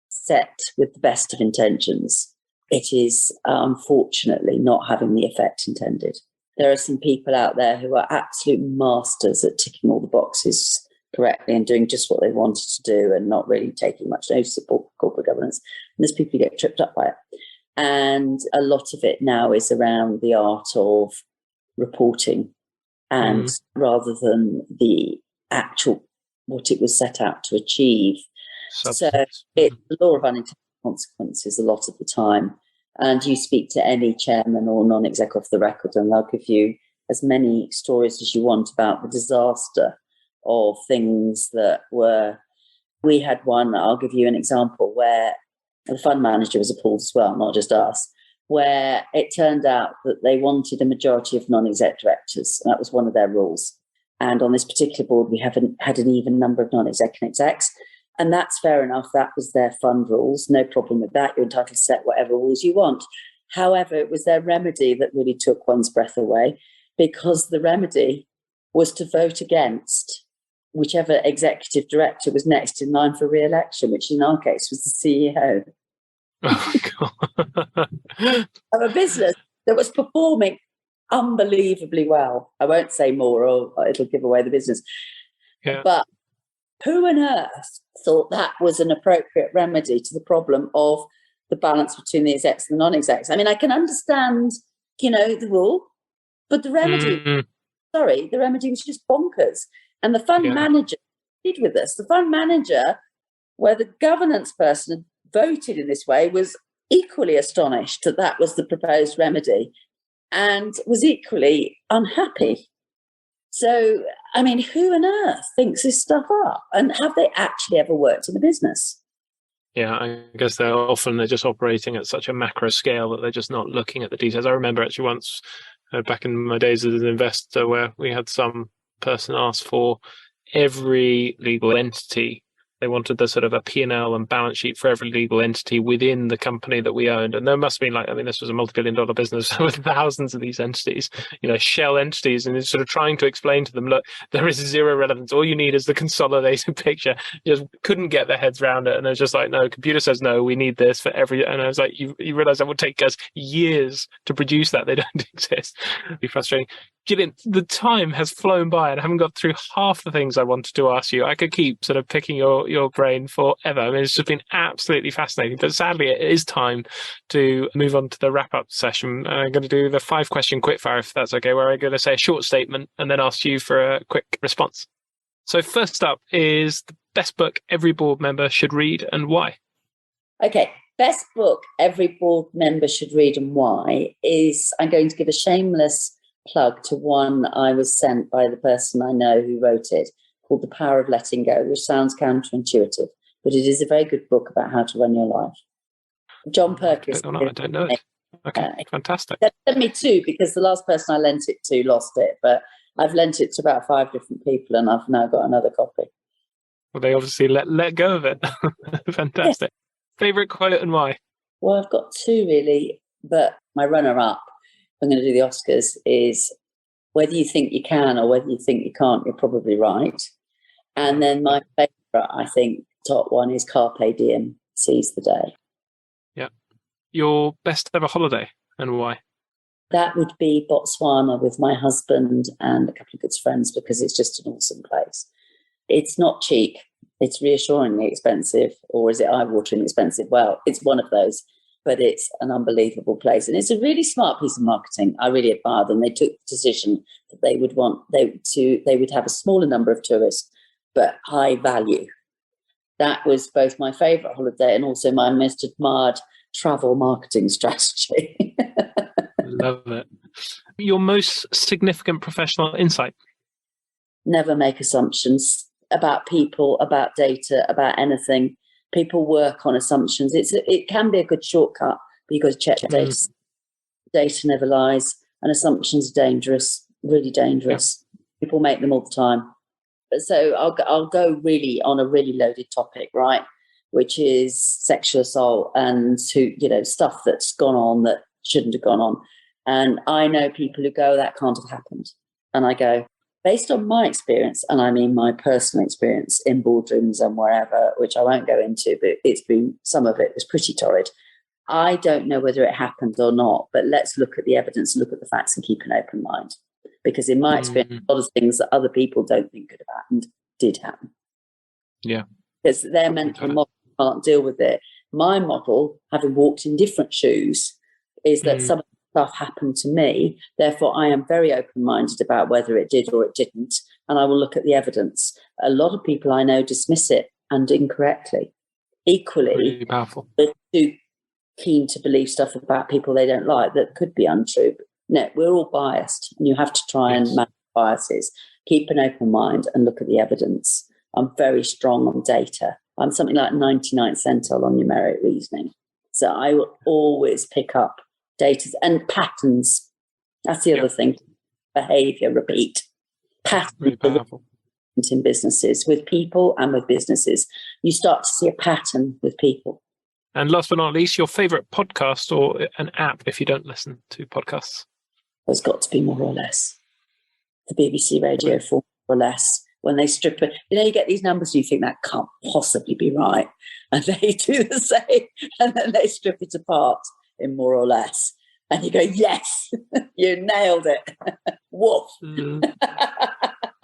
set with the best of intentions, it is unfortunately not having the effect intended. There are some people out there who are absolute masters at ticking all the boxes correctly and doing just what they wanted to do and not really taking much notice of corporate governance. And there's people who get tripped up by it. And a lot of it now is around the art of reporting, and rather than the actual what it was set out to achieve. Substance. So it's the law of unintended consequences a lot of the time. And you speak to any chairman or non-exec off the record, and they'll give you as many stories as you want about the disaster of things that were. We had one, I'll give you an example, where the fund manager was appalled as well, not just us, where it turned out that they wanted a majority of non-exec directors. And that was one of their rules. And on this particular board, we haven't had an even number of non-exec and execs. And that's fair enough. That was their fund rules. No problem with that. You're entitled to set whatever rules you want. However, it was their remedy that really took one's breath away, because the remedy was to vote against whichever executive director was next in line for re-election, which in our case was the CEO Oh, God. of a business that was performing unbelievably well. I won't say more or it'll give away the business. Yeah. But who on earth thought that was an appropriate remedy to the problem of the balance between the execs and the non-execs? I mean, I can understand, the rule, but the remedy, the remedy was just bonkers. And the fund manager agreed with us. The fund manager, where the governance person had voted in this way, was equally astonished that that was the proposed remedy and was equally unhappy. So, I mean, who on earth thinks this stuff up? And have they actually ever worked in the business? Yeah, I guess they're just operating at such a macro scale that they're just not looking at the details. I remember actually once back in my days as an investor where we had some person ask for every legal entity. They wanted the sort of a P&L and balance sheet for every legal entity within the company that we owned. And there must have been this was a multi-billion-dollar business with thousands of these entities, shell entities. And it's sort of trying to explain to them, look, there is zero relevance. All you need is the consolidated picture. Just couldn't get their heads around it. And it was just like, no, computer says no, we need this for every. And I was like, you realize that would take us years to produce that. They don't exist. It'd be frustrating. Gillian, the time has flown by and I haven't got through half the things I wanted to ask you. I could keep sort of picking your brain forever. I mean, it's just been absolutely fascinating. But sadly, it is time to move on to the wrap-up session. I'm going to do the 5-question quickfire, if that's okay, where I'm going to say a short statement and then ask you for a quick response. So first up is the best book every board member should read and why. Okay. Best book every board member should read and why is, I'm going to give a shameless plug to one I was sent by the person I know who wrote it, called The Power of Letting Go, which sounds counterintuitive, but it is a very good book about how to run your life. John Perkins. I don't know it. Okay, fantastic. Sent me 2 because the last person I lent it to lost it, but I've lent it to about 5 different people and I've now got another copy. Well, they obviously let go of it. Fantastic. Favourite quote and why? Well, I've got 2 really, but my runner-up, I'm going to do the Oscars, is whether you think you can or whether you think you can't, you're probably right. And then my favourite, I think, top one is Carpe Diem, seize the day. Yeah. Your best ever holiday and why? That would be Botswana with my husband and a couple of good friends because it's just an awesome place. It's not cheap. It's reassuringly expensive, or is it eye-wateringly expensive? Well, it's one of those. But it's an unbelievable place. And it's a really smart piece of marketing. I really admire them. They took the decision that they would have a smaller number of tourists, but high value. That was both my favourite holiday and also my most admired travel marketing strategy. Love it. Your most significant professional insight? Never make assumptions about people, about data, about anything. People work on assumptions. It can be a good shortcut, but you've got to check the data. Data never lies, and assumptions are dangerous, really dangerous. Yeah. People make them all the time. So I'll go really on a really loaded topic, right? Which is sexual assault and stuff that's gone on that shouldn't have gone on. And I know people who go, that can't have happened. And I go, based on my experience, and I mean my personal experience in boardrooms and wherever, which I won't go into, but some of it was pretty torrid. I don't know whether it happened or not, but let's look at the evidence, look at the facts and keep an open mind. Because in my experience, a lot of things that other people don't think could have happened did happen. Yeah. Because their mental model can't deal with it. My model, having walked in different shoes, is that some stuff happened to me. Therefore, I am very open-minded about whether it did or it didn't, and I will look at the evidence. A lot of people I know dismiss it, and incorrectly. Equally, really powerful. They're too keen to believe stuff about people they don't like that could be untrue. No, we're all biased, and you have to try and manage biases. Keep an open mind and look at the evidence. I'm very strong on data. I'm something like 99th centile on numeric reasoning. So I will always pick up data and patterns. That's the other thing. Behavior, repeat. Patterns really powerful. In businesses, with people and with businesses. You start to see a pattern with people. And last but not least, your favourite podcast or an app if you don't listen to podcasts? It's got to be More or Less. The BBC Radio 4 More or Less. When they strip it, you get these numbers and you think that can't possibly be right. And they do the same. And then they strip it apart in More or Less. And you go, yes, you nailed it. Woof.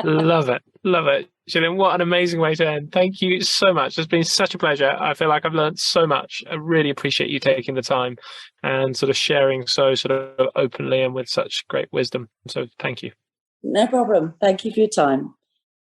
Love it. Love it. Gillian, what an amazing way to end. Thank you so much. It's been such a pleasure. I feel like I've learned so much. I really appreciate you taking the time and sort of sharing so sort of openly and with such great wisdom. So thank you. No problem. Thank you for your time.